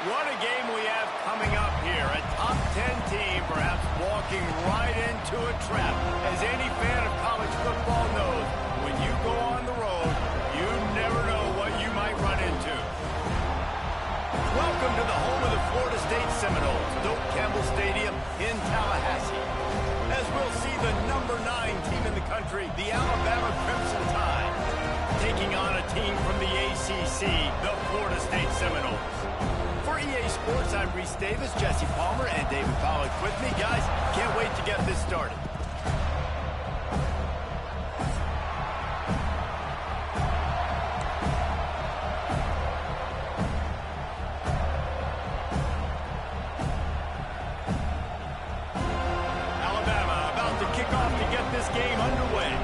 What a game we have coming up here. A top 10 team perhaps walking right into a trap. As any fan of college football knows, when you go on the road, you never know what you might run into. Welcome to the home of the Florida State Seminoles, Doak Campbell Stadium in Tallahassee. As we'll see the number 9 team in the country, the Alabama Crimson Tide, taking on a team from the ACC, the Florida State Seminoles. For EA Sports, I'm Reese Davis, Jesse Palmer, and David Pollack with me. Guys, can't wait to get this started. Alabama about to kick off to get this game underway.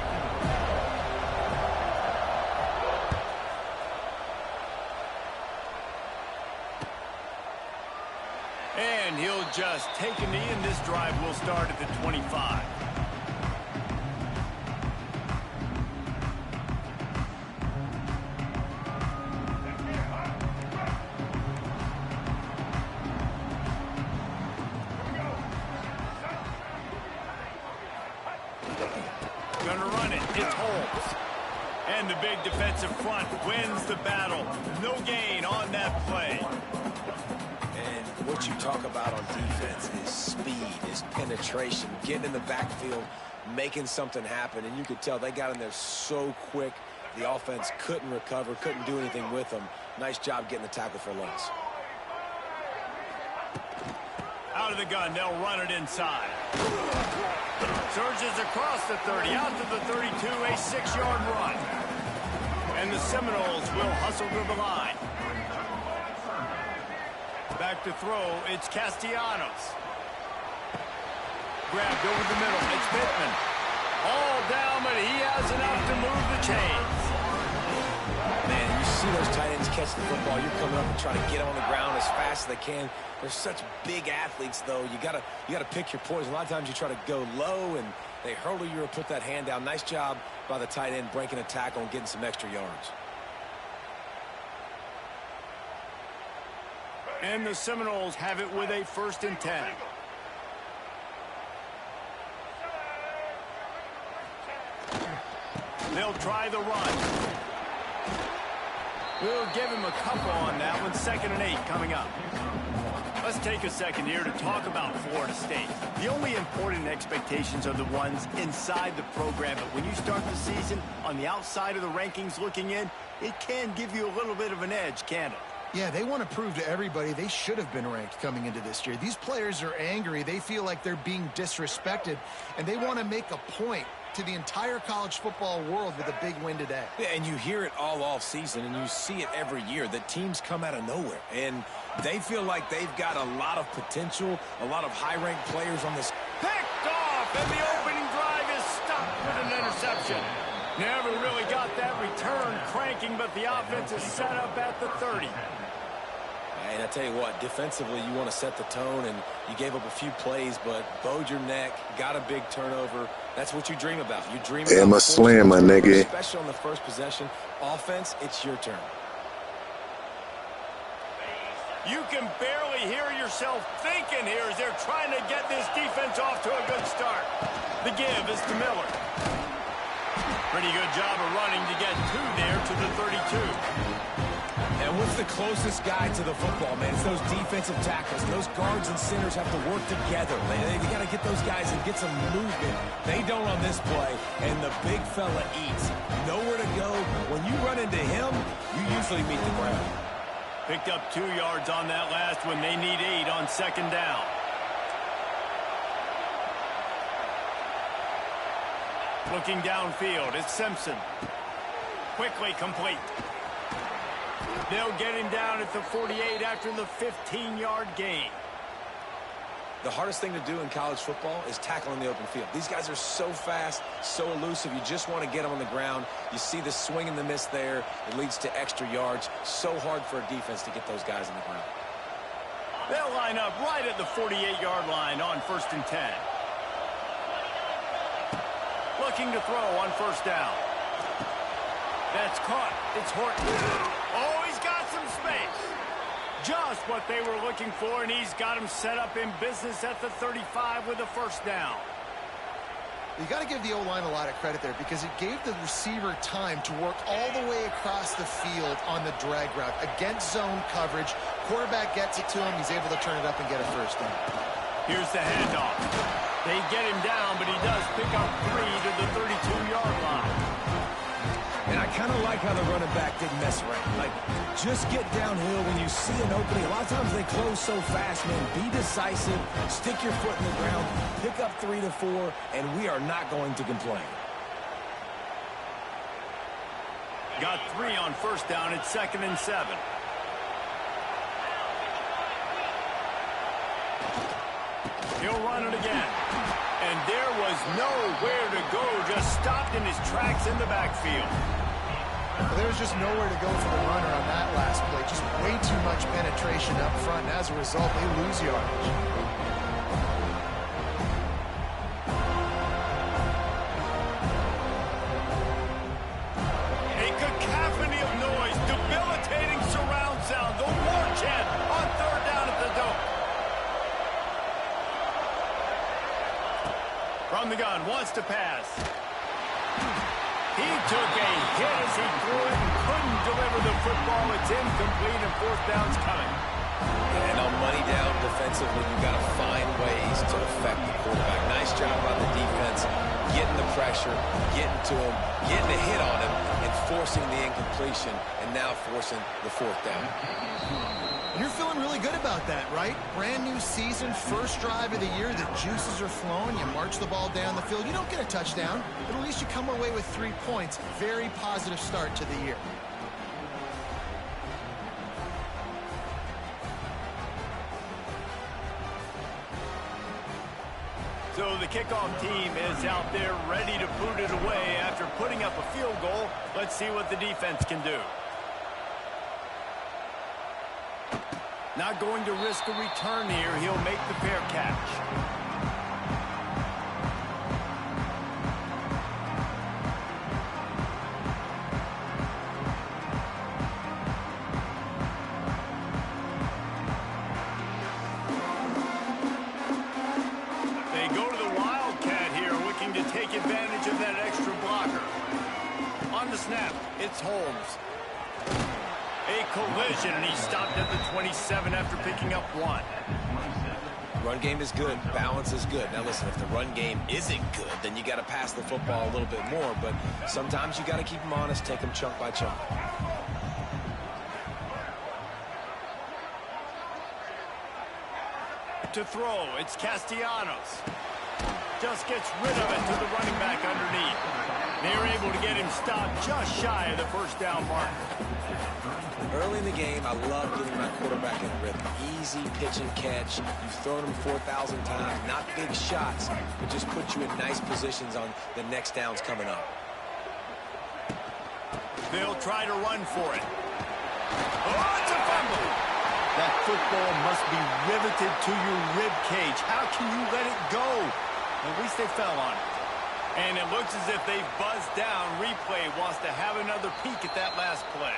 And he'll just take a knee, and this drive will start at the 25. Gonna run it. It's Holmes. And the big defensive front wins the battle. No gain on that play. What you talk about on defense is speed, is penetration, getting in the backfield, making something happen. And you could tell they got in there so quick, the offense couldn't recover, couldn't do anything with them. Nice job getting the tackle for loss. Out of the gun, they'll run it inside. Surges across the 30, out to the 32, a 6-yard run. And the Seminoles will hustle to the line. Back to throw, it's Castellanos. Grabbed over the middle, it's Pittman. All down, but he has enough to move the chains. Man, you see those tight ends catch the football, you're coming up and trying to get on the ground as fast as they can. They're such big athletes, though. You gotta pick your poison. A lot of times you try to go low, and they hurdle you or put that hand down. Nice job by the tight end breaking a tackle and getting some extra yards. And the Seminoles have it with a 1st and 10. They'll try the run. We'll give him a couple on that one. 2nd and 8 coming up. Let's take a second here to talk about Florida State. The only important expectations are the ones inside the program, but when you start the season on the outside of the rankings looking in, it can give you a little bit of an edge, can't it? Yeah, they want to prove to everybody they should have been ranked coming into this year. These players are angry. They feel like they're being disrespected, and they want to make a point to the entire college football world with a big win today. Yeah, and you hear it all off season, and you see it every year, that teams come out of nowhere, and they feel like they've got a lot of potential, a lot of high-ranked players on this. Picked off, and the opening drive is stopped with an interception. Never really got that return cranking, but the offense is set up at the 30. And I tell you what, defensively, you want to set the tone, and you gave up a few plays, but bowed your neck, got a big turnover. That's what you dream about. You dream about my slam, my nigga. Especially on the first possession. Offense, it's your turn. You can barely hear yourself thinking here as they're trying to get this defense off to a good start. The give is to Miller. Pretty good job of running to get 2 there to the 32. And what's the closest guy to the football, man? It's those defensive tackles. Those guards and centers have to work together. They got to get those guys and get some movement. They don't on this play, and the big fella eats. Nowhere to go. When you run into him, you usually meet the ground. Picked up 2 yards on that last one. They need 8 on 2nd down. Looking downfield, it's Simpson. Quickly complete. They'll get him down at the 48 after the 15-yard gain. The hardest thing to do in college football is tackle in the open field. These guys are so fast, so elusive. You just want to get them on the ground. You see the swing and the miss there. It leads to extra yards. So hard for a defense to get those guys on the ground. They'll line up right at the 48-yard line on 1st and 10. Looking to throw on 1st down. That's caught. It's Horton. Oh, he's got some space. Just just what they were looking for, and he's got him set up in business at the 35 with a first down. You got to give the O-line a lot of credit there because it gave the receiver time to work all the way across the field on the drag route. Against zone coverage, quarterback gets it to him, he's able to turn it up and get a first down. Here's the handoff. They get him down, but he does pick up 3 to the 32-yard line. And I kind of like how the running back didn't mess around. Like, just get downhill when you see an opening. A lot of times they close so fast, man. Be decisive, stick your foot in the ground, pick up 3 to 4, and we are not going to complain. Got 3 on first down. It's 2nd and 7. He'll run it again. And there was nowhere to go. Just stopped in his tracks in the backfield. Well, there was just nowhere to go for the runner on that last play. Just way too much penetration up front. And as a result, they lose yardage. A cacophony of noise. Debilitating surround sound. The war chant on 3rd down at the Dome. From the gun, wants to pass. He took a hit as he threw it and couldn't deliver the football. It's incomplete and 4th down's coming. And on money down defensively, you've got to find ways to affect the quarterback. Nice job by the defense, getting the pressure, getting to him, getting a hit on him, and forcing the incompletion, and now forcing the 4th down. You're feeling really good about that, right? Brand new season, first drive of the year, the juices are flowing, you march the ball down the field. You don't get a touchdown, but at least you come away with 3 points. Very positive start to the year. So the kickoff team is out there ready to boot it away after putting up a field goal. Let's see what the defense can do. Not going to risk a return here. He'll make the fair catch. They go to the Wildcat here, looking to take advantage of that extra blocker. On the snap, it's Holmes. A collision, and he stopped at the 27 after picking up 1. Run game is good. Balance is good. Now, listen, if the run game isn't good, then you got to pass the football a little bit more. But sometimes you got to keep them honest, take them chunk by chunk. To throw, it's Castellanos. Just gets rid of it to the running back underneath. They're able to get him stopped just shy of the first down mark. Early in the game, I love getting my quarterback in rhythm. Easy pitch and catch. You've thrown him 4,000 times. Not big shots, but just put you in nice positions on the next downs coming up. They'll try to run for it. Oh, it's a fumble. That football must be riveted to your rib cage. How can you let it go? At least they fell on it. And it looks as if they've buzzed down. Replay wants to have another peek at that last play.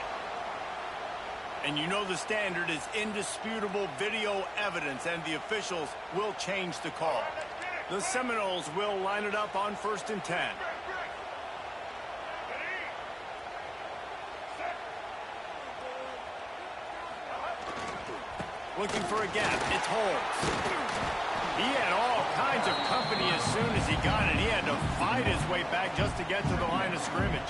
And you know the standard is indisputable video evidence, and the officials will change the call. The Seminoles will line it up on 1st and 10. Looking for a gap. It's Holmes. He had all kinds of company as soon as he got it. He had to fight his way back just to get to the line of scrimmage.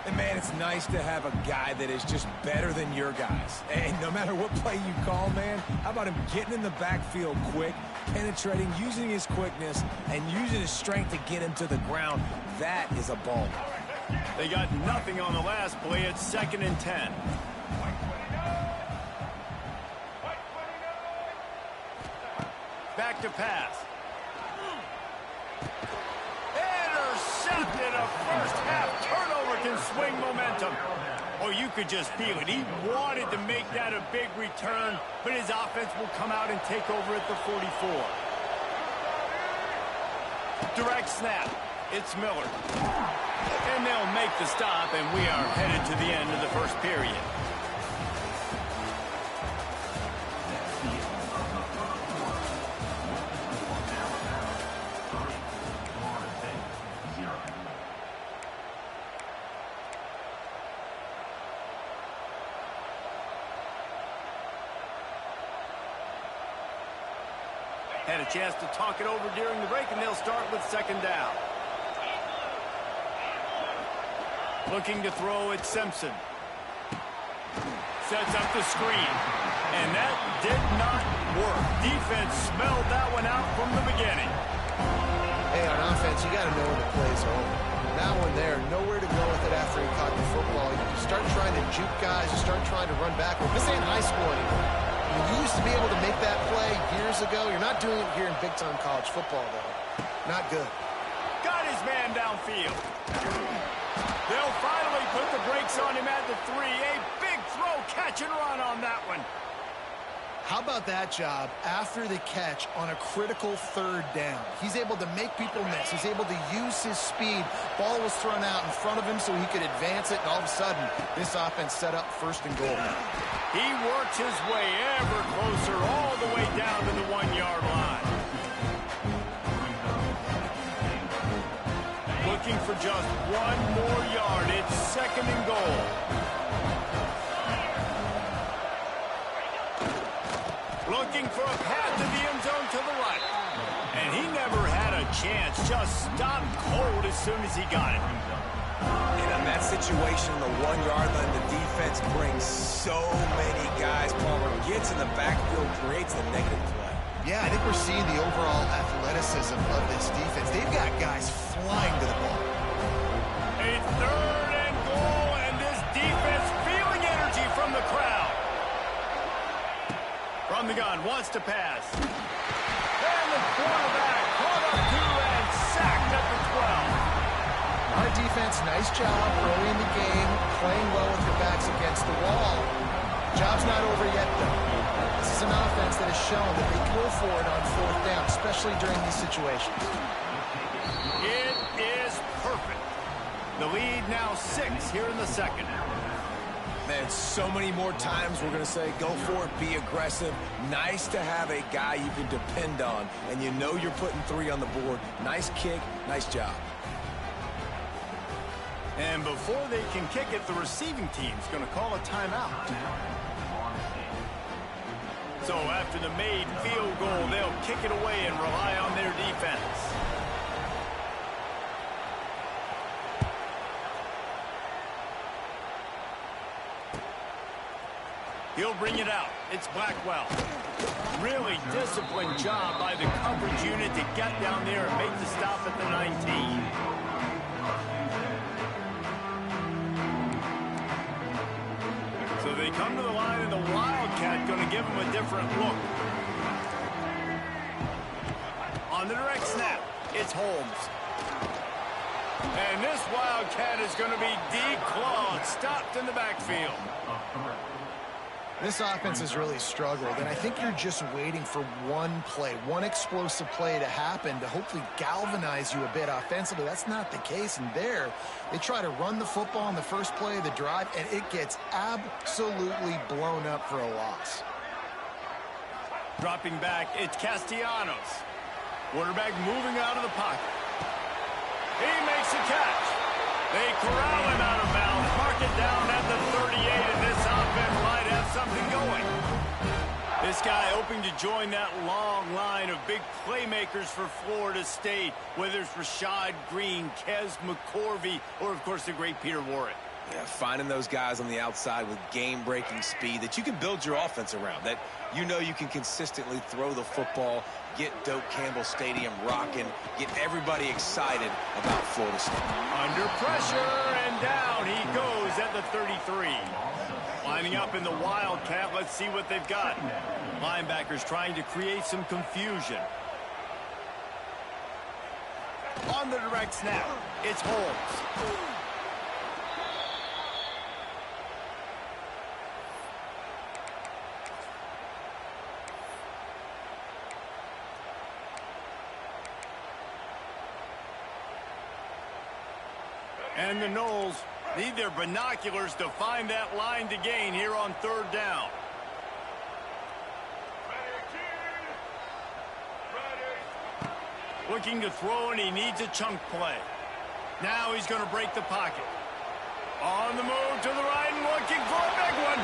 And, man, it's nice to have a guy that is just better than your guys. And no matter what play you call, man, how about him getting in the backfield quick, penetrating, using his quickness, and using his strength to get him to the ground. That is a ball. They got nothing on the last play. It's 2nd and 10. Back to pass. Intercepted. A first half turnover can swing momentum. Oh, you could just feel it. He wanted to make that a big return, but his offense will come out and take over at the 44. Direct snap. It's Miller. And they'll make the stop, and we are headed to the end of the first period. Had a chance to talk it over during the break, and they'll start with second down. Looking to throw at Simpson. Sets up the screen. And that did not work. Defense smelled that one out from the beginning. Hey, on offense, you got to know when the play's over. That one there, nowhere to go with it after he caught the football. You start trying to juke guys. You start trying to run back. This ain't high school anymore. You used to be able to make that play years ago. You're not doing it here in big-time college football, though. Not good. Got his man downfield. They'll finally put the brakes on him at the 3. A big throw, catch and run on that one. How about that job after the catch on a critical third down? He's able to make people miss. He's able to use his speed. Ball was thrown out in front of him so he could advance it, and all of a sudden, this offense set up first and goal. He works his way ever closer all the way down to the 1-yard line. Looking for just one more yard. It's second and goal. Looking for a path to the end zone to the right. And he never had a chance. Just stopped cold as soon as he got it. And on that situation, the 1-yard line, the defense brings so many guys. Palmer gets in the backfield, creates the negative play. Yeah, I think we're seeing the overall athleticism of this defense. They've got guys flying to the ball. A third and goal, and this defense feeling energy from the crowd. From the gun, wants to pass. And the quarterback caught up to and sacked at the 12. Our defense, nice job early in the game, playing well with their backs against the wall. Job's not over yet, though. This is an offense that has shown that they go for it on fourth down, especially during these situations. It is perfect. The lead now 6 here in the second. Man, so many more times we're going to say, go for it, be aggressive. Nice to have a guy you can depend on, and you know you're putting 3 on the board. Nice kick, nice job. And before they can kick it, the receiving team's going to call a timeout. So after the made field goal, they'll kick it away and rely on their defense. He'll bring it out. It's Blackwell. Really disciplined job by the coverage unit to get down there and make the stop at the 19. So they come to the line, and the Wildcat going to give them a different look. On the direct snap, it's Holmes. And this Wildcat is going to be declawed, stopped in the backfield. This offense has really struggled, and I think you're just waiting for one play, one explosive play to happen to hopefully galvanize you a bit offensively. That's not the case, and there, they try to run the football on the first play of the drive, and it gets absolutely blown up for a loss. Dropping back, it's Castellanos. Quarterback moving out of the pocket. He makes a catch. They corral him out of bounds, mark it down at the 38, and this offense might have something going. This guy hoping to join that long line of big playmakers for Florida State, whether it's Rashad Green, Kez McCorvey, or, of course, the great Peter Warrick. Yeah, finding those guys on the outside with game-breaking speed that you can build your offense around, that you know you can consistently throw the football, get Doak Campbell Stadium rocking, get everybody excited about Florida State. Under pressure, and down he goes at the 33. Lining up in the Wildcat, let's see what they've got. Linebackers trying to create some confusion. On the direct snap, it's Holmes. And the Noles need their binoculars to find that line to gain here on third down. Looking to throw, and he needs a chunk play. Now he's going to break the pocket. On the move to the right and looking for a big one.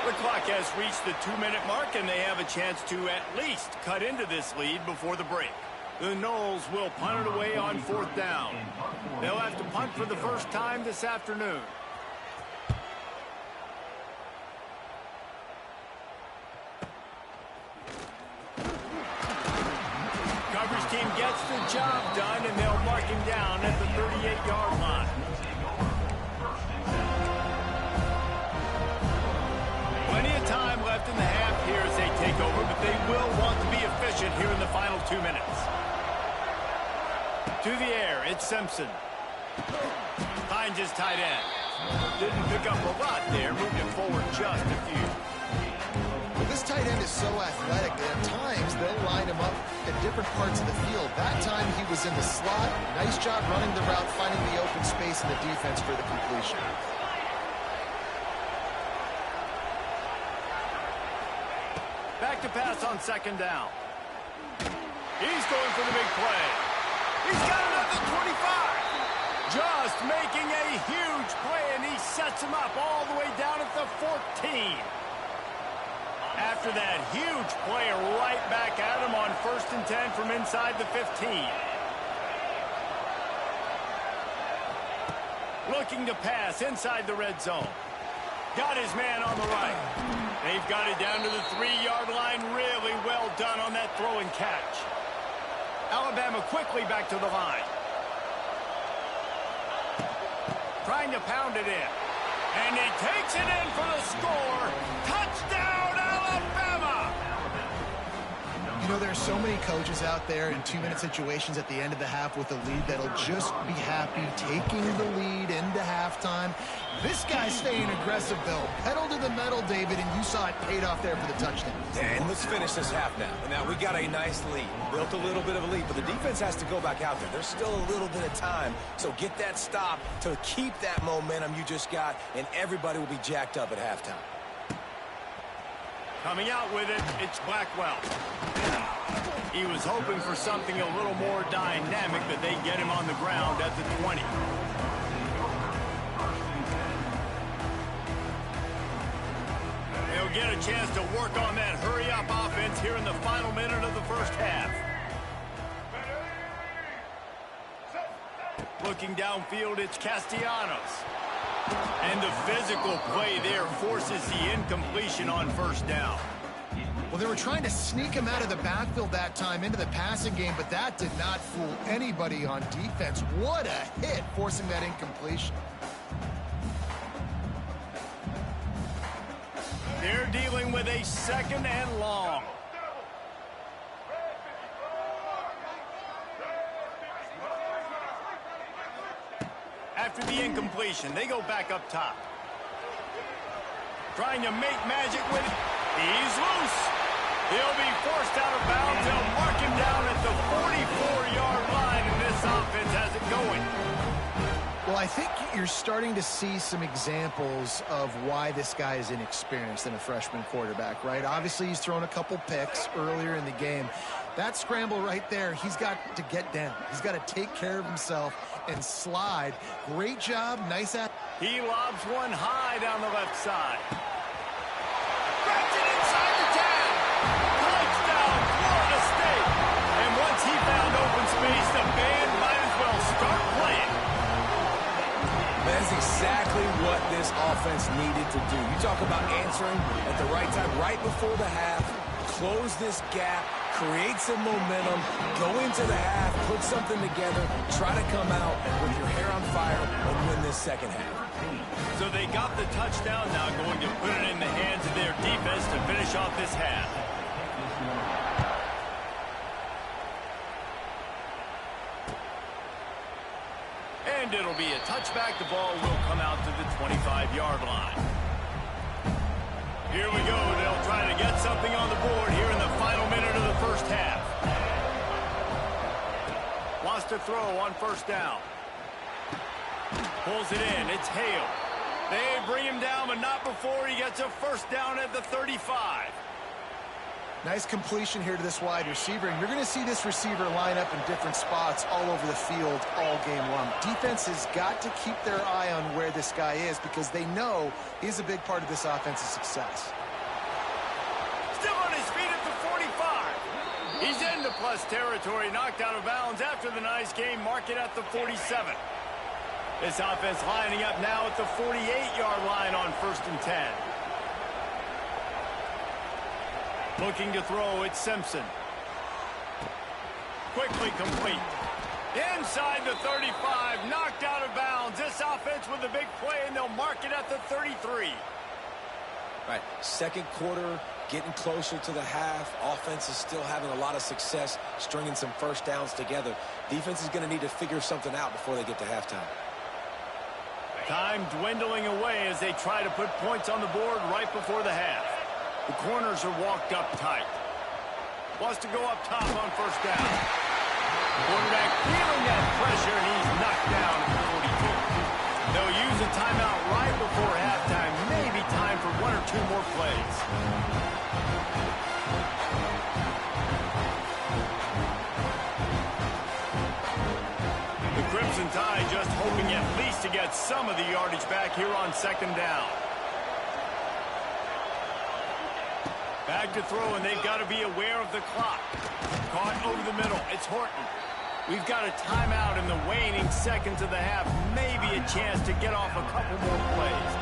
The clock has reached the 2-minute mark, and they have a chance to at least cut into this lead before the break. The Noles will punt it away on 4th down. They'll have to punt for the first time this afternoon. Coverage team gets the job done, and they'll mark him down at the 38-yard line. Plenty of time left in the half here as they take over, but they will want to be efficient here in the final 2 minutes. To the air, it's Simpson. Finds his tight end. Didn't pick up a lot there, moved it forward just a few. Well, this tight end is so athletic that at times they'll line him up at different parts of the field. That time he was in the slot. Nice job running the route, finding the open space in the defense for the completion. Back to pass on 2nd down. He's going for the big play. He's got another 25. Just making a huge play, and he sets him up all the way down at the 14. After that huge play, right back at him on 1st and 10 from inside the 15. Looking to pass inside the red zone. Got his man on the right. They've got it down to the 3-yard line. Really well done on that throw and catch. Alabama quickly back to the line. Trying to pound it in. And he takes it in for the score. Touchdown, Alabama! You know, there are so many coaches out there in 2-minute situations at the end of the half with a lead that'll just be happy taking the lead into halftime. This guy's staying aggressive, though. Pedal to the metal, David, and you saw it paid off there for the touchdown. And let's finish this half now. Now, we got a nice lead. Built a little bit of a lead, but the defense has to go back out there. There's still a little bit of time, so get that stop to keep that momentum you just got, and everybody will be jacked up at halftime. Coming out with it, it's Blackwell. He was hoping for something a little more dynamic, but they get him on the ground at the 20. They'll get a chance to work on that hurry-up offense here in the final minute of the first half. Looking downfield, it's Castellanos. And the physical play there forces the incompletion on 1st down. Well, they were trying to sneak him out of the backfield that time into the passing game, but that did not fool anybody on defense. What a hit, forcing that incompletion. They're dealing with a 2nd and long. After the incompletion, they go back up top. Trying to make magic with it. He's loose. He'll be forced out of bounds. They'll mark him down at the 44-yard line, and this offense has it going. Well, I think you're starting to see some examples of why this guy is inexperienced in a freshman quarterback, right? Obviously, he's thrown a couple picks earlier in the game. That scramble right there, he's got to get down. He's got to take care of himself and slide. Great job. Nice. He lobs one high down the left side. Grabs it inside the 10. Touchdown, Florida State. And once he found open space, the band might as well start playing. That's exactly what this offense needed to do. You talk about answering at the right time, right before the half, close this gap, create some momentum, go into the half, put something together, try to come out with your hair on fire and win this 2nd half. So they got the touchdown, now going to put it in the hands of their defense to finish off this half. And it'll be a touchback. The ball will come out to the 25-yard line. Here we go. They'll try to get something on the board here in the final minute of the first half. Wants to throw on 1st down. Pulls it in. It's Hale. They bring him down, but not before he gets a 1st down at the 35. Nice completion here to this wide receiver, and you're going to see this receiver line up in different spots all over the field all game long. Defense has got to keep their eye on where this guy is because they know he's a big part of this offense's success. Still on his feet at the 45. He's into plus territory, knocked out of bounds after the nice game, mark it at the 47. This offense lining up now at the 48-yard line on 1st and 10. Looking to throw, it's Simpson. Quickly complete. Inside the 35, knocked out of bounds. This offense with a big play, and they'll mark it at the 33. All right, second quarter, getting closer to the half. Offense is still having a lot of success stringing some first downs together. Defense is going to need to figure something out before they get to halftime. Time dwindling away as they try to put points on the board right before the half. The corners are walked up tight. Wants to go up top on 1st down. Quarterback feeling that pressure, and he's knocked down at the 42. They'll use a timeout right before halftime. Maybe time for 1 or 2 more plays. The Crimson Tide just hoping at least to get some of the yardage back here on 2nd down. Back to throw, and they've got to be aware of the clock. Caught over the middle. It's Horton. We've got a timeout in the waning seconds of the half. Maybe a chance to get off a couple more plays.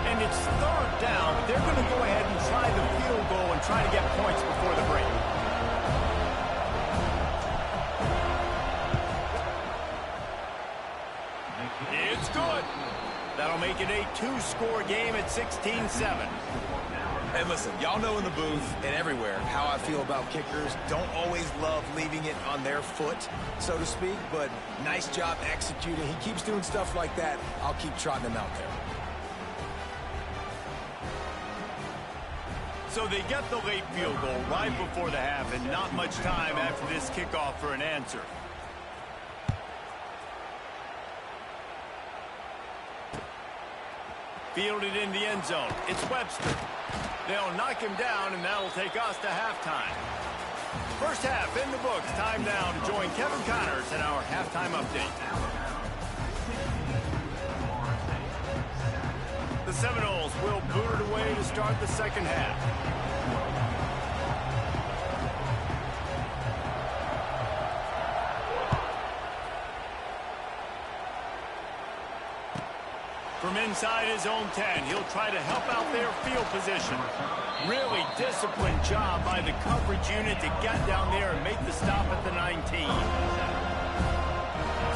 And it's 3rd down, but they're going to go ahead and try the field goal and try to get points before the break. It's good. That'll make it a 2-score game at 16-7. And listen, y'all know in the booth and everywhere how I feel about kickers. Don't always love leaving it on their foot, so to speak, but nice job executing. He keeps doing stuff like that. I'll keep trotting him out there. So they get the late field goal right before the half, and not much time after this kickoff for an answer. Fielded in the end zone. It's Webster. They'll knock him down, and that'll take us to halftime. First half in the books. Time now to join Kevin Connors in our halftime update. The Seminoles will boot it away to start the 2nd half. From inside his own 10, he'll try to help out their field position. Really disciplined job by the coverage unit to get down there and make the stop at the 19.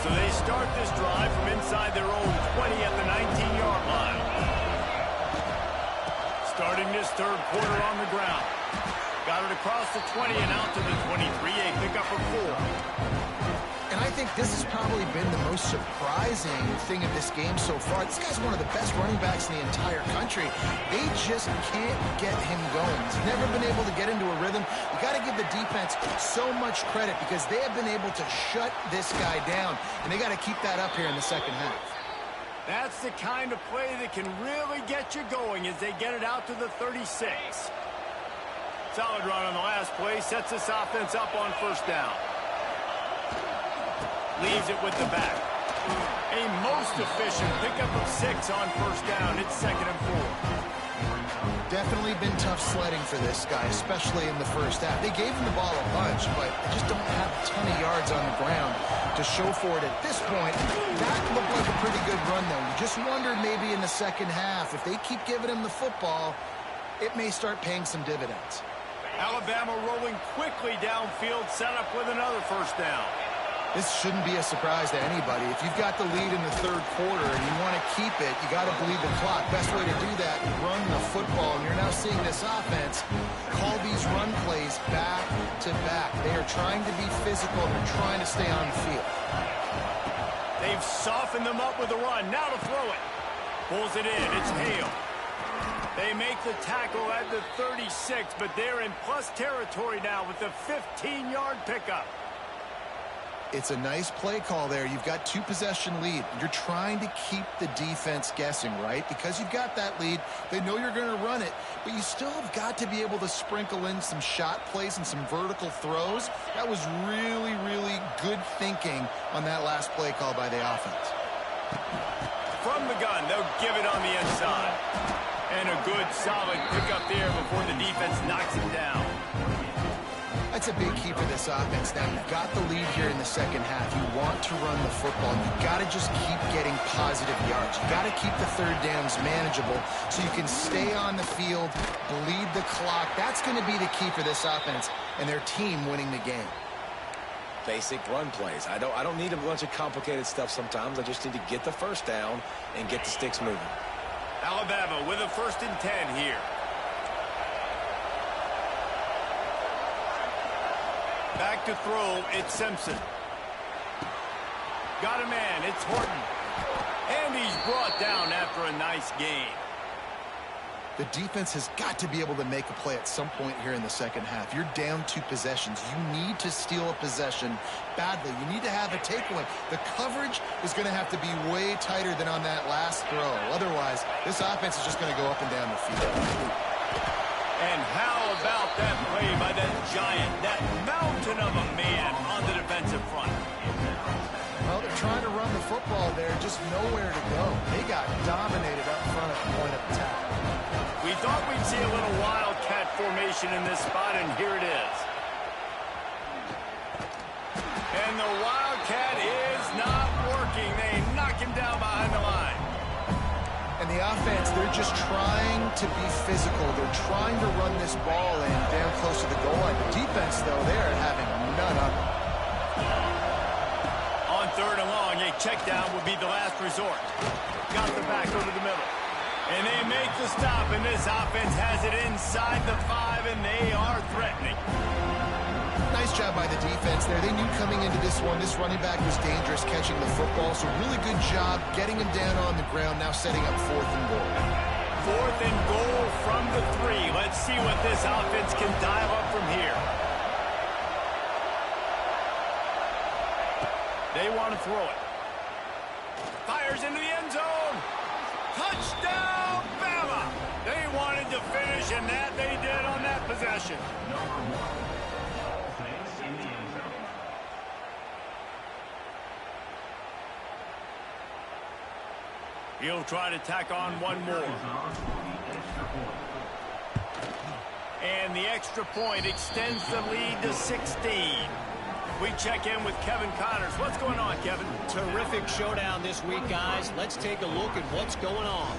So they start this drive from inside their own 20 at the 19-yard line. Starting this 3rd quarter on the ground. Got it across the 20 and out to the 23, a pickup of 4. And I think this has probably been the most surprising thing of this game so far. This guy's one of the best running backs in the entire country. They just can't get him going. He's never been able to get into a rhythm. You got to give the defense so much credit because they have been able to shut this guy down, and they got to keep that up here in the 2nd half. That's the kind of play that can really get you going as they get it out to the 36. Solid run on the last play, sets this offense up on 1st down. Leaves it with the back. A most efficient pickup of 6 on 1st down. It's 2nd and 4. Definitely been tough sledding for this guy, especially in the 1st half. They gave him the ball a bunch, but they just don't have a ton of yards on the ground to show for it at this point. That looked like a pretty good run, though. You just wondered maybe in the 2nd half, if they keep giving him the football, it may start paying some dividends. Alabama rolling quickly downfield, set up with another 1st down. This shouldn't be a surprise to anybody. If you've got the lead in the 3rd quarter and you want to keep it, you got to bleed the clock. Best way to do that, run the football. And you're now seeing this offense call these run plays back to back. They are trying to be physical. They're trying to stay on the field. They've softened them up with a run. Now to throw it. Pulls it in. It's Hale. They make the tackle at the 36, but they're in plus territory now with the 15-yard pickup. It's a nice play call there. You've got 2-possession lead. You're trying to keep the defense guessing, right? Because you've got that lead, they know you're going to run it, but you still have got to be able to sprinkle in some shot plays and some vertical throws. That was really, really good thinking on that last play call by the offense. From the gun, they'll give it on the inside. And a good, solid pickup there before the defense knocks it down. That's a big key for this offense. Now, you've got the lead here in the second half. You want to run the football. You've got to just keep getting positive yards. You've got to keep the third downs manageable so you can stay on the field, bleed the clock. That's going to be the key for this offense and their team winning the game. Basic run plays. I don't need a bunch of complicated stuff sometimes. I just need to get the first down and get the sticks moving. Alabama with a 1st and 10 here. Back to throw, it's Simpson. Got a man, it's Horton. And he's brought down after a nice gain. The defense has got to be able to make a play at some point here in the second half. You're down 2 possessions. You need to steal a possession badly. You need to have a takeaway. The coverage is going to have to be way tighter than on that last throw. Otherwise, this offense is just going to go up and down the field. And how about that play by that giant, that mountain of a man on the defensive front? Well, they're trying to run the football there, just nowhere to go. They got dominated up front at the point of attack. We thought we'd see a little wildcat formation in this spot, and here it is. And the wildcat is not working. They knock him down behind the line. And the offense, they're just trying to be physical. They're trying to run this ball in down close to the goal line. The defense, though, they're having none of it. On 3rd and long, a check down would be the last resort. Got the back over the middle. And they make the stop, and this offense has it inside the 5, and they are threatening. Nice job by the defense there. They knew coming into this one, this running back was dangerous catching the football, so really good job getting him down on the ground, now setting up 4th and goal. 4th and goal from the 3. Let's see what this offense can dial up from here. They want to throw it. Fires into the end zone. Touchdown, Bama! They wanted to finish, and that they did on that possession. He'll try to tack on one more. And the extra point extends the lead to 16. We check in with Kevin Connors. What's going on, Kevin? Terrific showdown this week, guys. Let's take a look at what's going on.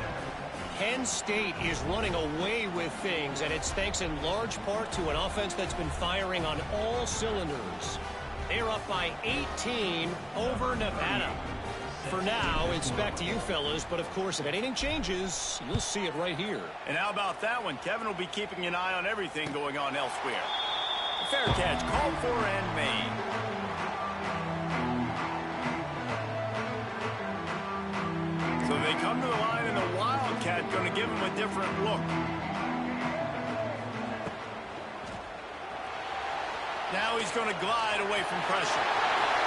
Penn State is running away with things, and it's thanks in large part to an offense that's been firing on all cylinders. They're up by 18 over Nevada. For now, it's back to you fellas, but of course, if anything changes, you'll see it right here. And how about that one? Kevin will be keeping an eye on everything going on elsewhere. Fair catch, called for and made. So they come to the line, and the Wildcat going to give him a different look. Now he's going to glide away from pressure.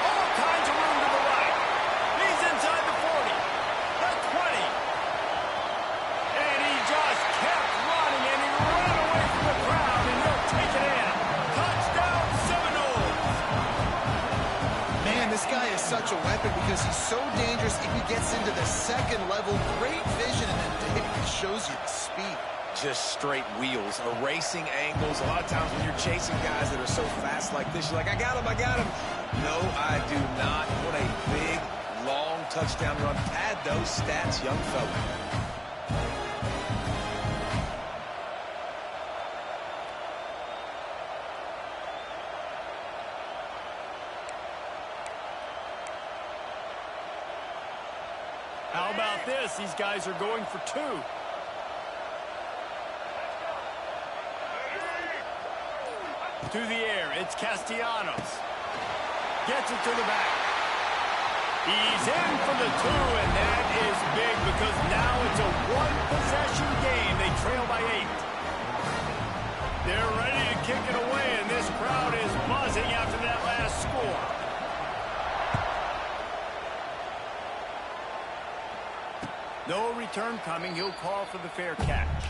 All kinds of room to the right. He's inside the 40, the 20. And he just kept running, and he ran away from the crowd, and he'll take it in. Touchdown, Seminoles. Man, this guy is such a weapon because he's so dangerous if he gets into the second level. Great vision, and then David shows you the speed. Just straight wheels, erasing angles. A lot of times when you're chasing guys that are so fast like this, you're like, I got him, I got him. No, I do not. What a big, long touchdown run. Pad those stats, young fella. How about this? These guys are going for 2. To the air, it's Castellanos. Gets it to the back. He's in for the 2, and that is big because now it's a one-possession game. They trail by 8. They're ready to kick it away, and this crowd is buzzing after that last score. No return coming. He'll call for the fair catch.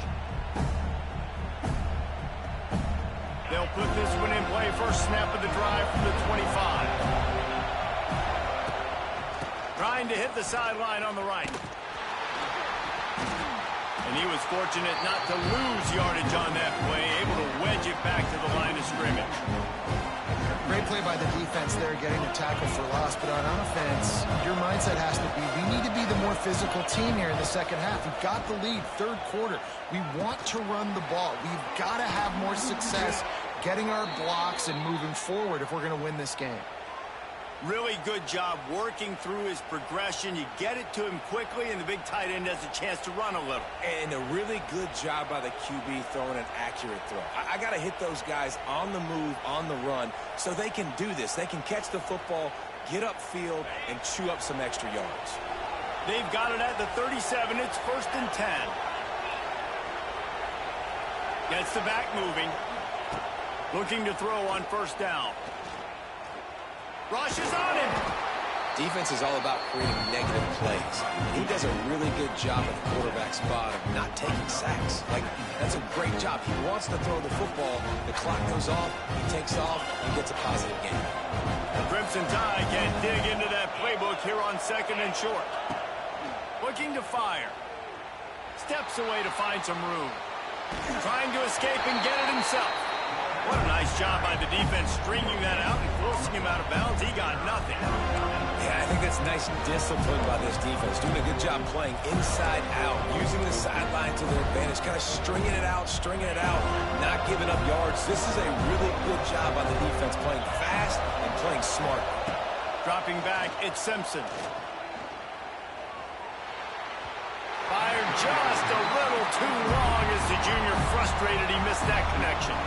They'll put this one in play. First snap of the drive from the 25. Trying to hit the sideline on the right. And he was fortunate not to lose yardage on that play, able to wedge it back to the line of scrimmage. Great play by the defense there, getting the tackle for loss. But on offense, your mindset has to be, we need to be the more physical team here in the second half. We've got the lead, third quarter. We want to run the ball. We've got to have more success getting our blocks and moving forward if we're going to win this game. Really good job working through his progression. You get it to him quickly, and the big tight end has a chance to run a little. And a really good job by the QB throwing an accurate throw. I got to hit those guys on the move, on the run, so they can do this. They can catch the football, get upfield, and chew up some extra yards. They've got it at the 37. It's 1st and 10. Gets the back moving. Looking to throw on first down. Rush is on him. Defense is all about creating negative plays. He does a really good job at the quarterback spot of not taking sacks. That's a great job. He wants to throw the football. The clock goes off. He takes off and gets a positive gain. The Crimson Tide can't dig into that playbook here on 2nd and short. Looking to fire. Steps away to find some room. Trying to escape and get it himself. What a nice job by the defense stringing that out and forcing him out of bounds. He got nothing. Yeah, I think that's nice discipline by this defense. Doing a good job playing inside out, using the sideline to their advantage, kind of stringing it out, not giving up yards. This is a really good job by the defense, playing fast and playing smart. Dropping back, it's Simpson. Fired just a little too long as the junior frustrated he missed that connection.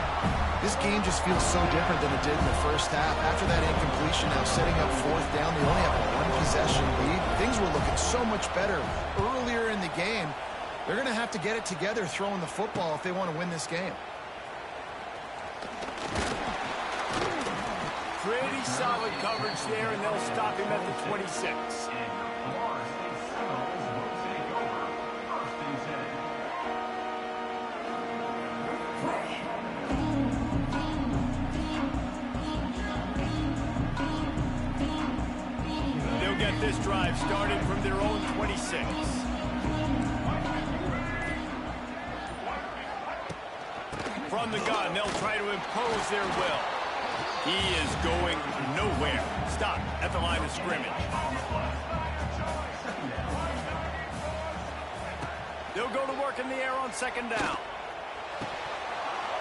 This game just feels so different than it did in the first half. After that incompletion, now setting up 4th down, they only have a 1-possession lead. Things were looking so much better earlier in the game. They're going to have to get it together throwing the football if they want to win this game. Pretty solid coverage there, and they'll stop him at the 26. This drive started from their own 26. From the gun, they'll try to impose their will. He is going nowhere. Stop at the line of scrimmage. They'll go to work in the air on 2nd down.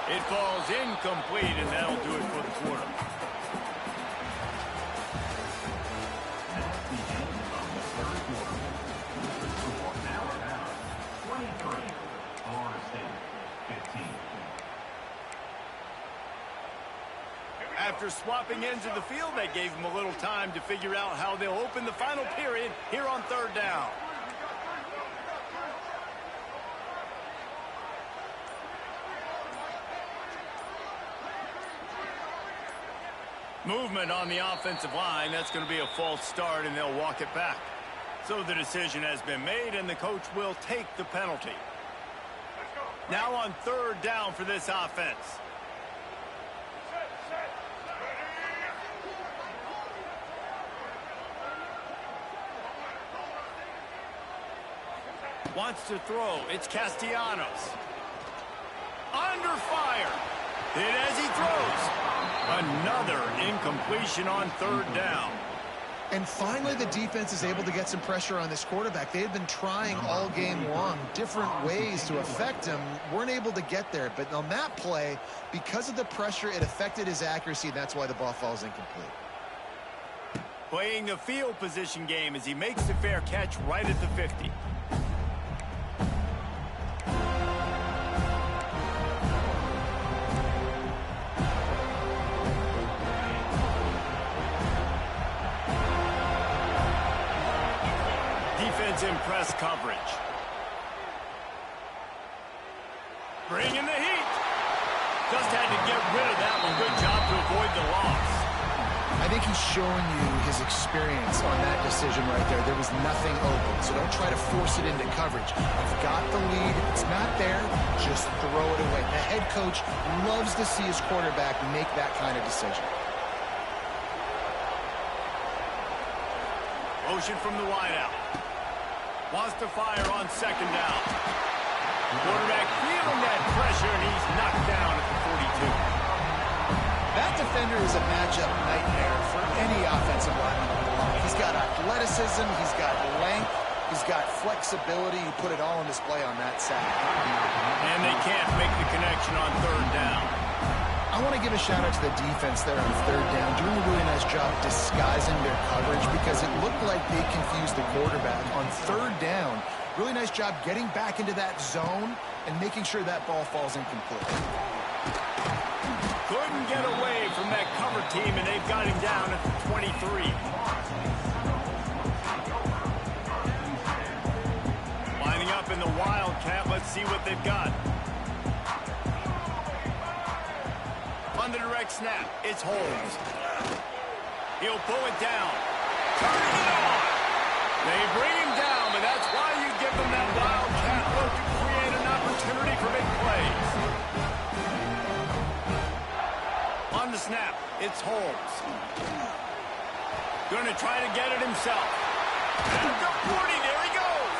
It falls incomplete, and that'll do it for the quarter. After swapping ends of the field, they gave him a little time to figure out how they'll open the final period here on 3rd down. Movement on the offensive line. That's going to be a false start, and they'll walk it back. So the decision has been made, and the coach will take the penalty. Now on 3rd down for this offense. Wants to throw. It's Castellanos. Under fire. Hit as he throws. Another incompletion on 3rd down. And finally, the defense is able to get some pressure on this quarterback. They had been trying all game long different ways to affect him. Weren't able to get there. But on that play, because of the pressure, it affected his accuracy. That's why the ball falls incomplete. Playing the field position game as he makes the fair catch right at the 50. In press coverage. Bringing the heat. Just had to get rid of that one. Good job to avoid the loss. I think he's showing you his experience on that decision right there. There was nothing open, so don't try to force it into coverage. You've got the lead. If it's not there, just throw it away. The head coach loves to see his quarterback make that kind of decision. Motion from the wideout. Wants to fire on second down. Quarterback feeling that pressure, and he's knocked down at the 42. That defender is a matchup nightmare for any offensive lineman on the line. He's got athleticism, he's got length, he's got flexibility. You put it all on display on that side. And they can't make the connection on third down. I want to give a shout out to the defense there on third down, doing a really nice job disguising their coverage because it looked like they confused the quarterback on third down. Really nice job getting back into that zone and making sure that ball falls incomplete. Couldn't get away from that cover team, and they've got him down at the 23. Lining up in the Wildcat. Let's see what they've got. On the direct snap, it's Holmes. He'll pull it down. Turning it on. They bring him down, and that's why you give them that Wildcat look to create an opportunity for big plays. On the snap, it's Holmes. Going to try to get it himself. At the 40, there he goes.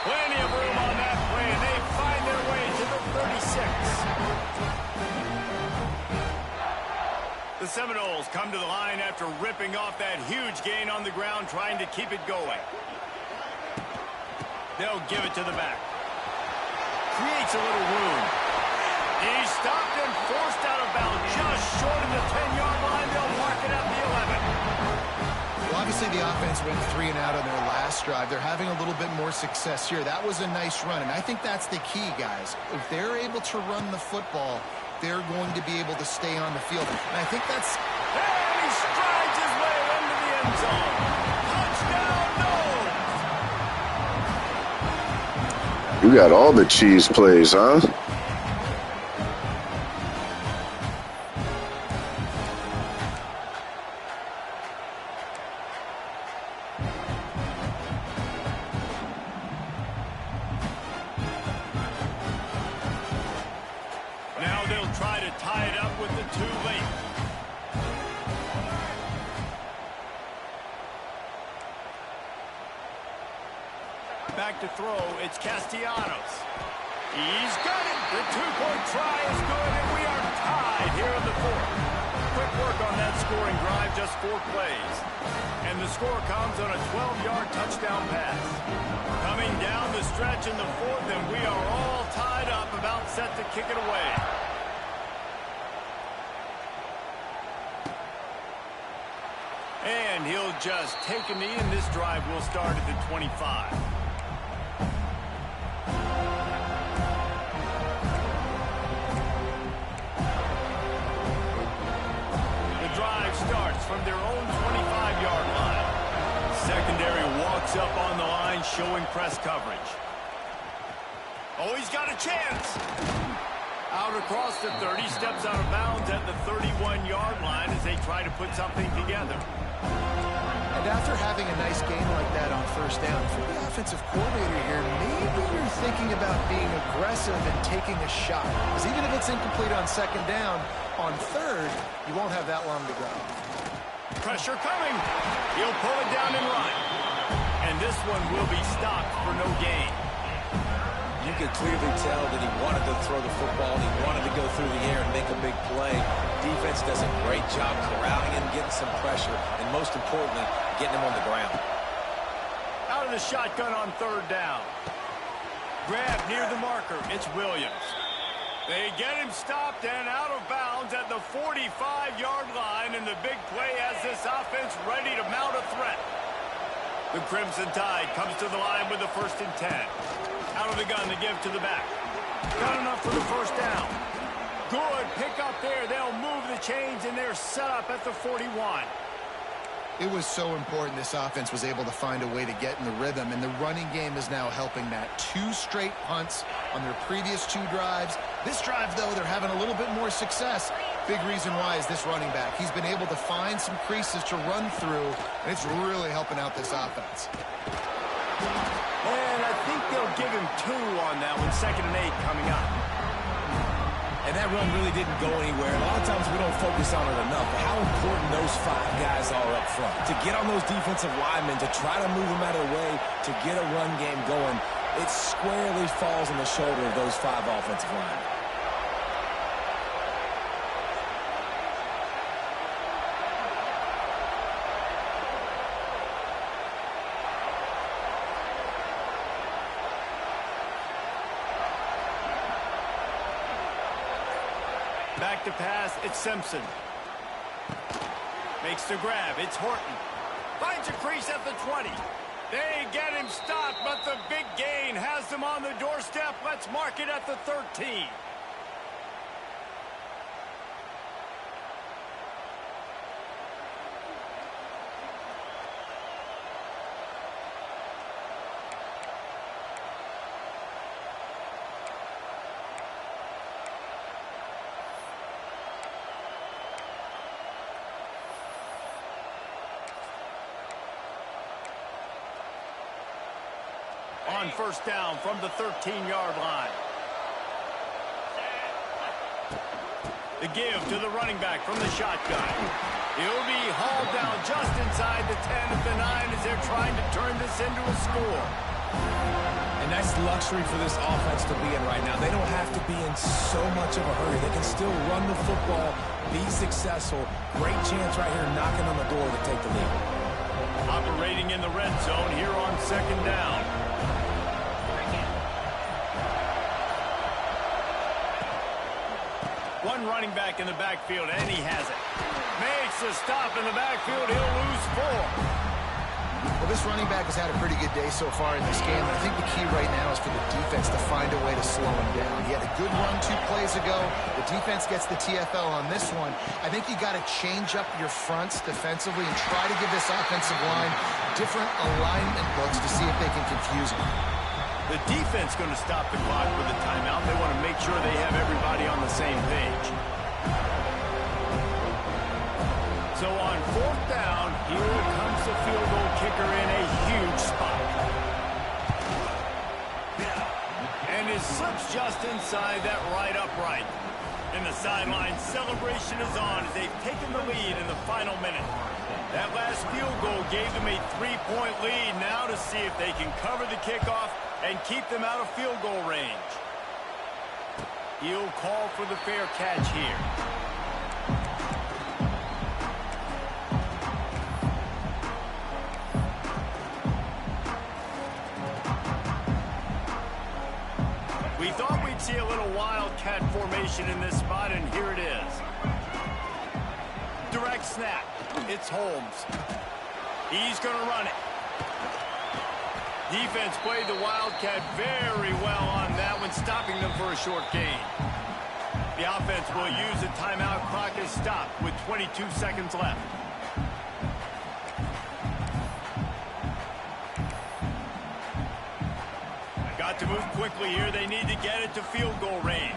Plenty of room on that play, and they find their way to the 36. The Seminoles come to the line after ripping off that huge gain on the ground, trying to keep it going. They'll give it to the back. Creates a little room. He's stopped and forced out of bounds just short of the 10-yard line. They'll mark it at the 11. Well, obviously the offense went 3 and out on their last drive. They're having a little bit more success here. That was a nice run, and I think that's the key, guys. If they're able to run the football, they're going to be able to stay on the field. And I think that's... And he strides his way into the end zone. Touchdown, no! You got all the cheese plays, huh? Now they'll try to tie it up with the 2 late. Back to throw, it's Castellanos. He's got it. The 2-point try is good, and we are tied here in the 4th. Quick work on that scoring drive, just 4 plays. And the score comes on a 12-yard touchdown pass. Coming down the stretch in the 4th, and we are all tied up, about set to kick it away. And he'll just take a knee, and this drive will start at the 25. The drive starts from their own 25-yard line. Secondary walks up on the line, showing press coverage. Oh, he's got a chance. Out across the 30, steps out of bounds at the 31-yard line as they try to put something together. And after having a nice game like that on first down, for the offensive coordinator here, maybe you're thinking about being aggressive and taking a shot. Because even if it's incomplete on second down, on third, you won't have that long to go. Pressure coming. He'll pull it down and run. And this one will be stopped for no gain. You could clearly tell that he wanted to throw the football. He wanted to go through the air and make a big play. Defense does a great job corralling him, getting some pressure, and most importantly, getting him on the ground. Out of the shotgun on third down. Grab near the marker. It's Williams. They get him stopped and out of bounds at the 45-yard line, and the big play has this offense ready to mount a threat. The Crimson Tide comes to the line with the 1st and 10. Out of the gun to give to the back. Got enough for the first down. Good pick up there. They'll move the chains, and they're set up at the 41. It was so important this offense was able to find a way to get in the rhythm, and the running game is now helping that. 2 straight punts on their previous 2 drives. This drive, though, they're having a little bit more success. Big reason why is this running back. He's been able to find some creases to run through, and it's really helping out this offense. And I think they'll give him 2 on that one, 2nd and 8 coming up. And that run really didn't go anywhere. A lot of times we don't focus on it enough, but how important those 5 guys are up front. To get on those defensive linemen, to try to move them out of the way, to get a run game going, it squarely falls on the shoulder of those 5 offensive linemen. Back to pass, it's Simpson. Makes the grab, it's Horton. Finds a crease at the 20. They get him stopped, but the big gain has them on the doorstep. Let's mark it at the 13. On first down from the 13-yard line. The give to the running back from the shotgun. He'll be hauled down just inside the 10 at the 9 as they're trying to turn this into a score. And that's luxury for this offense to be in right now. They don't have to be in so much of a hurry. They can still run the football, be successful. Great chance right here knocking on the door to take the lead. Operating in the red zone here on 2nd down. One running back in the backfield, and he has it. Makes a stop in the backfield. He'll lose 4. Well, this running back has had a pretty good day so far in this game. I think the key right now is for the defense to find a way to slow him down. He had a good run 2 plays ago. The defense gets the TFL on this one. I think you got to change up your fronts defensively and try to give this offensive line different alignment looks to see if they can confuse him. The defense going to stop the clock with a timeout. They want to make sure they have everybody on the same page. So on 4th down, here comes the field goal kicker in a huge spot. And it slips just inside that right upright. And the sideline celebration is on as they've taken the lead in the final minute. That last field goal gave them a 3-point lead. Now to see if they can cover the kickoff and keep them out of field goal range. He'll call for the fair catch here. We thought we'd see a little wildcat formation in this spot, and here it is. Direct snap. It's Holmes. He's going to run it. Defense played the Wildcat very well on that one, stopping them for a short gain. The offense will use the timeout. Clock is stopped with 22 seconds left. Got to move quickly here. They need to get it to field goal range.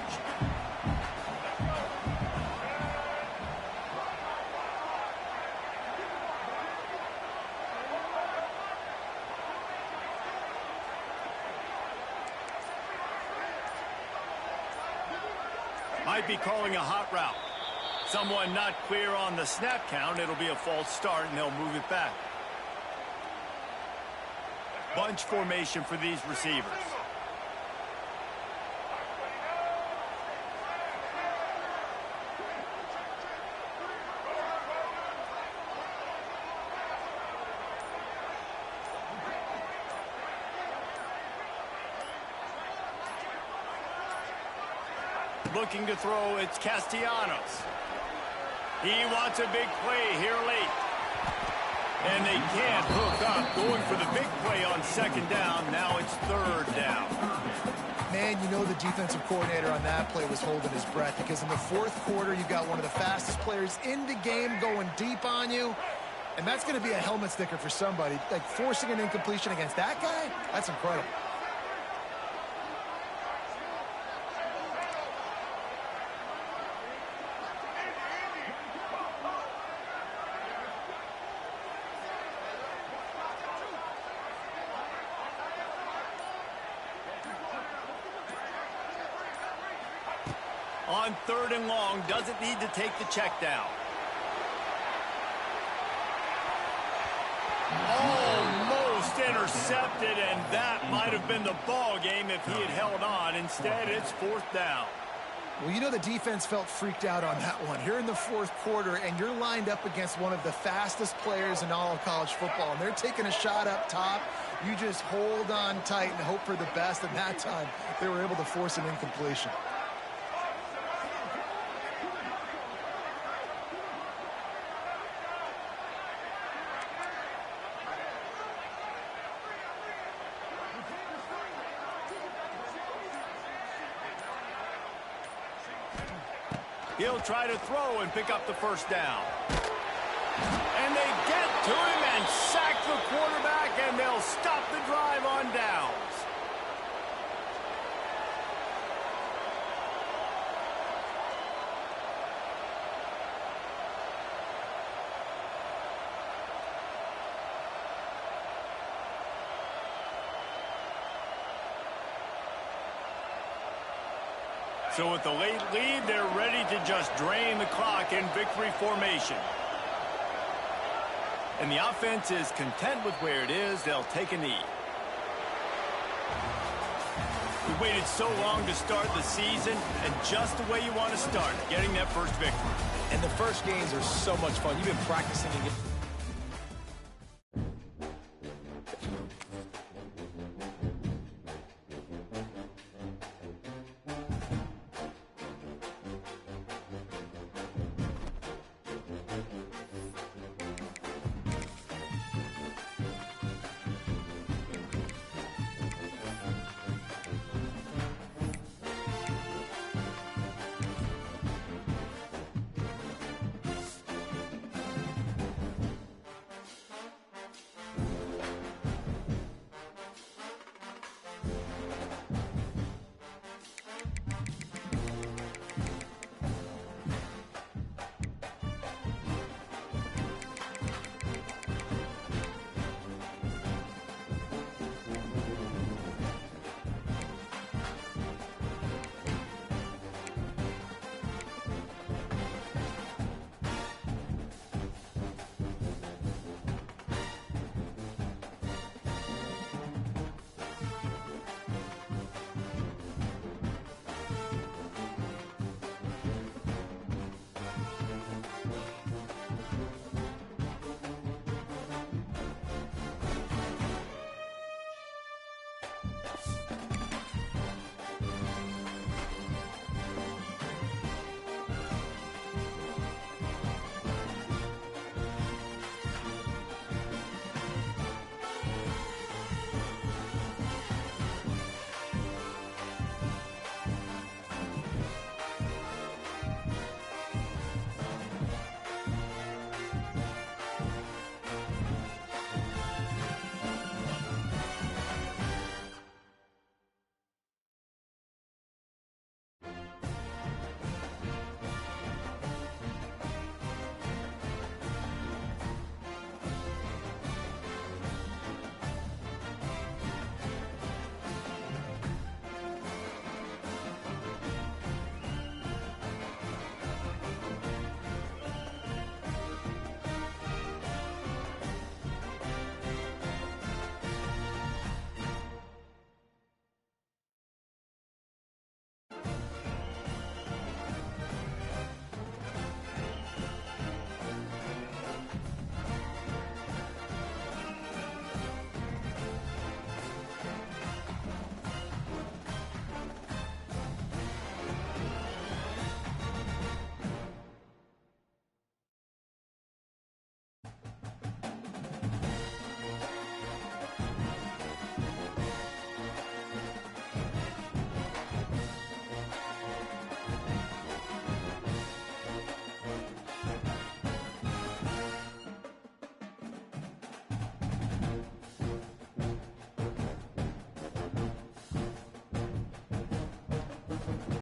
Might be calling a hot route. Someone not clear on the snap count. It'll be a false start, and they'll move it back. Bunch formation for these receivers. Looking to throw, it's Castellanos. He wants a big play here late. And they can't hook up. Going for the big play on 2nd down. Now it's 3rd down. Man, you know the defensive coordinator on that play was holding his breath, because in the 4th quarter, you got one of the fastest players in the game going deep on you. And that's going to be a helmet sticker for somebody. Like, forcing an incompletion against that guy, that's incredible. On 3rd and long, doesn't need to take the check down. Almost intercepted, and that might have been the ball game if he had held on. Instead, it's 4th down. Well, you know the defense felt freaked out on that one. You're in the 4th quarter, and you're lined up against one of the fastest players in all of college football, and they're taking a shot up top. You just hold on tight and hope for the best, and that time they were able to force an incompletion. He'll try to throw and pick up the 1st down. And they get to him and sack the quarterback, and they'll stop the drive on downs. So with the late lead, they're ready to just drain the clock in victory formation. And the offense is content with where it is. They'll take a knee. We waited so long to start the season, and just the way you want to start, getting that first victory. And the first games are so much fun. You've been practicing against